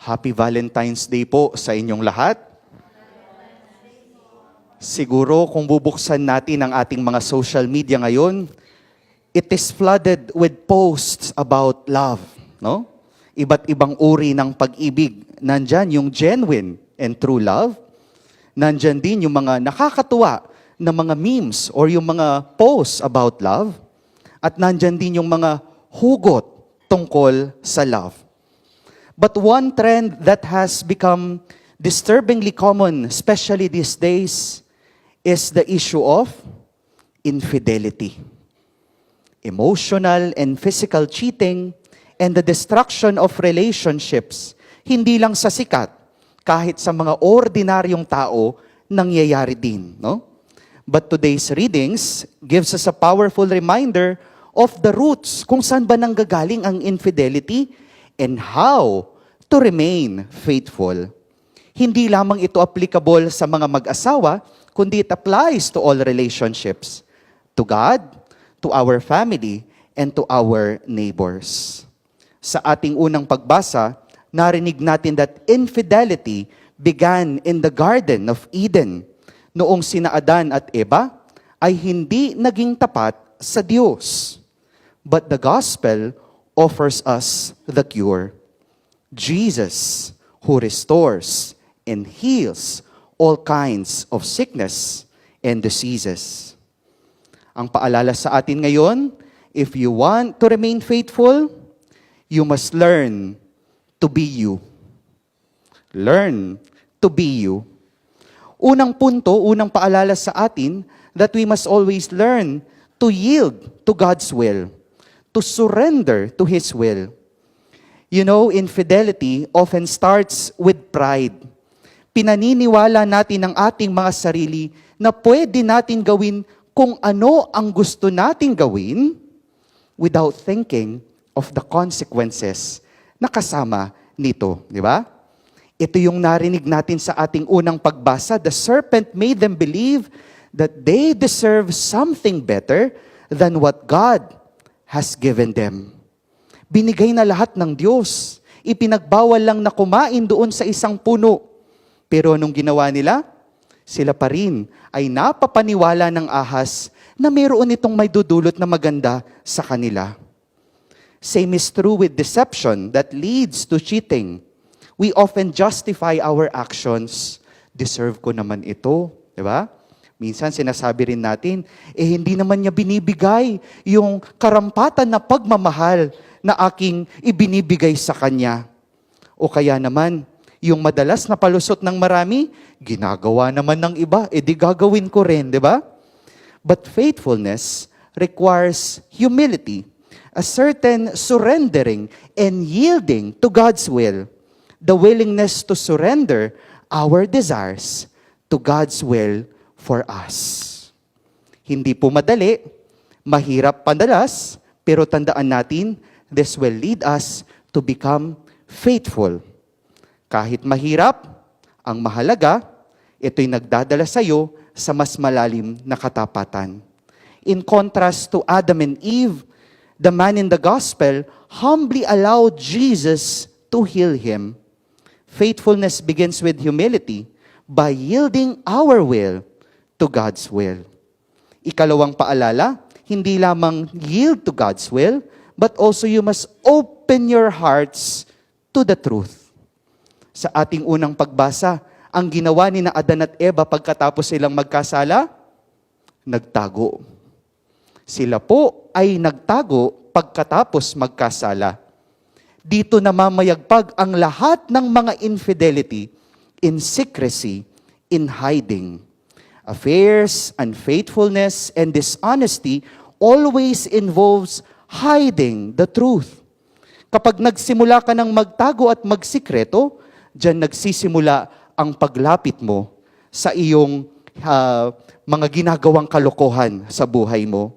Happy Valentine's Day po sa inyong lahat. Siguro kung bubuksan natin ang ating mga social media ngayon, it is flooded with posts about love, no? Iba't ibang uri ng pag-ibig. Nandyan yung genuine and true love. Nandyan din yung mga nakakatuwa na mga memes or yung mga posts about love. At nandyan din yung mga hugot tungkol sa love. But one trend that has become disturbingly common, especially these days, is the issue of infidelity. Emotional and physical cheating and the destruction of relationships, hindi lang sa sikat, kahit sa mga ordinaryong tao, nangyayari din, no? But today's readings gives us a powerful reminder of the roots, kung saan ba nanggagaling ang infidelity, and how to remain faithful. Hindi lamang ito applicable sa mga mag-asawa, kundi it applies to all relationships, to God, to our family, and to our neighbors. Sa ating unang pagbasa, narinig natin that infidelity began in the Garden of Eden, noong sina Adan at Eva ay hindi naging tapat sa Diyos. But the gospel offers us the cure. Jesus, who restores and heals all kinds of sickness and diseases. Ang paalala sa atin ngayon, if you want to remain faithful, you must learn to be you. Learn to be you. Unang punto, unang paalala sa atin, that we must always learn to yield to God's will, to surrender to His will. You know, infidelity often starts with pride. Pinaniniwala natin ang ating mga sarili na pwede natin gawin kung ano ang gusto nating gawin without thinking of the consequences na kasama nito, di ba? Ito yung narinig natin sa ating unang pagbasa. The serpent made them believe that they deserve something better than what God has given them. Binigay na lahat ng Diyos. Ipinagbawal lang na kumain doon sa isang puno. Pero anong ginawa nila? Sila pa rin ay napapaniwala ng ahas na mayroon itong may dudulot na maganda sa kanila. Same is true with deception that leads to cheating. We often justify our actions. Deserve ko naman ito. Di ba? Minsan sinasabi rin natin, hindi naman niya binibigay yung karampatan na pagmamahal na aking ibinibigay sa kanya. O kaya naman, yung madalas na palusot ng marami, ginagawa naman ng iba, di gagawin ko rin, di ba? But faithfulness requires humility, a certain surrendering and yielding to God's will, the willingness to surrender our desires to God's will for us. Hindi po madali, mahirap pandalas, pero tandaan natin, this will lead us to become faithful. Kahit mahirap, ang mahalaga, ito'y nagdadala sa iyo sa mas malalim na katapatan. In contrast to Adam and Eve, the man in the gospel humbly allowed Jesus to heal him. Faithfulness begins with humility by yielding our will to God's will. Ikalawang paalala, hindi lamang yield to God's will, but also you must open your hearts to the truth. Sa ating unang pagbasa, ang ginawa ni na Adan at Eva pagkatapos silang magkasala, nagtago. Sila po ay nagtago pagkatapos magkasala. Dito namamayagpag ang lahat ng mga infidelity in secrecy, in hiding. Affairs, unfaithfulness, and dishonesty always involves hiding the truth. Kapag nagsimula ka ng magtago at magsikreto, diyan nagsisimula ang paglapit mo sa iyong mga ginagawang kalokohan sa buhay mo.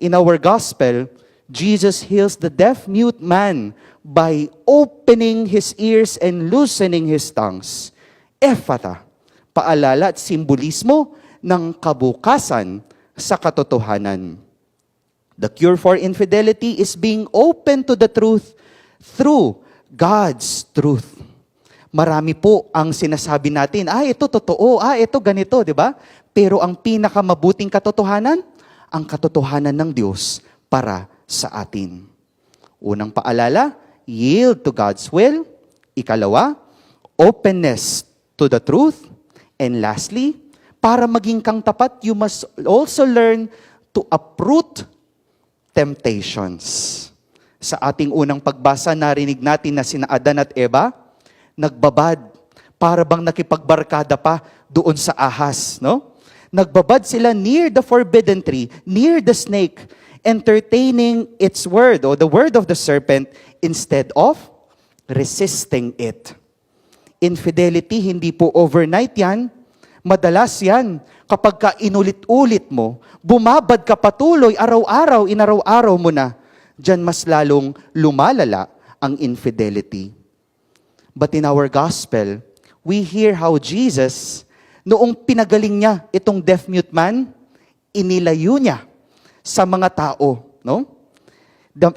In our gospel, Jesus heals the deaf-mute man by opening his ears and loosening his tongues. Ephata, paalala at simbolismo ng kabukasan sa katotohanan. The cure for infidelity is being open to the truth through God's truth. Marami po ang sinasabi natin, ito totoo, ito ganito, di ba? Pero ang pinakamabuting katotohanan, ang katotohanan ng Diyos para sa atin. Unang paalala, yield to God's will. Ikalawa, openness to the truth. And lastly, para maging kang tapat, you must also learn to uproot temptations. Sa ating unang pagbasa, narinig natin na sina Adan at Eva, nagbabad, para bang nakipagbarkada pa doon sa ahas, no? Nagbabad sila near the forbidden tree, near the snake, entertaining its word, o the word of the serpent, instead of resisting it. Infidelity, hindi po overnight yan. Madalas yan, kapag ka inulit-ulit mo, bumabad ka patuloy, araw-araw, inaraw-araw mo na, diyan mas lalong lumalala ang infidelity. But in our gospel, we hear how Jesus, noong pinagaling niya itong deaf-mute man, inilayo niya sa mga tao. No?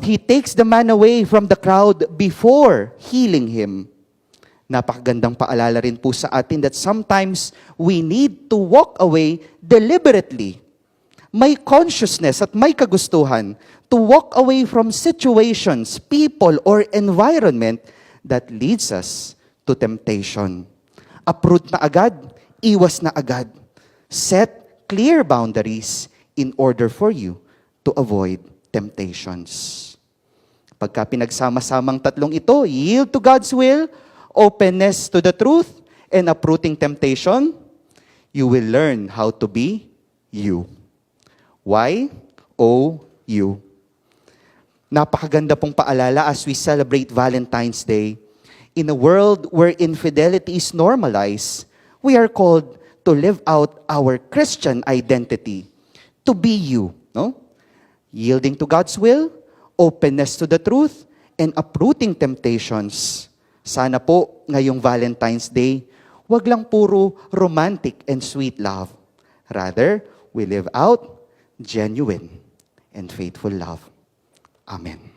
He takes the man away from the crowd before healing him. Napakagandang paalala rin po sa atin that sometimes we need to walk away deliberately. May consciousness at may kagustuhan to walk away from situations, people, or environment that leads us to temptation. Uproot na agad, iwas na agad. Set clear boundaries in order for you to avoid temptations. Pagka pinagsama-samang tatlong ito, yield to God's will, openness to the truth, and uprooting temptation, you will learn how to be you. Y-O-U. Napakaganda pong paalala as we celebrate Valentine's Day. In a world where infidelity is normalized, we are called to live out our Christian identity, to be you. No? Yielding to God's will, openness to the truth, and uprooting temptations. Sana po ngayong Valentine's Day, wag lang puro romantic and sweet love. Rather, we live out genuine and faithful love. Amen.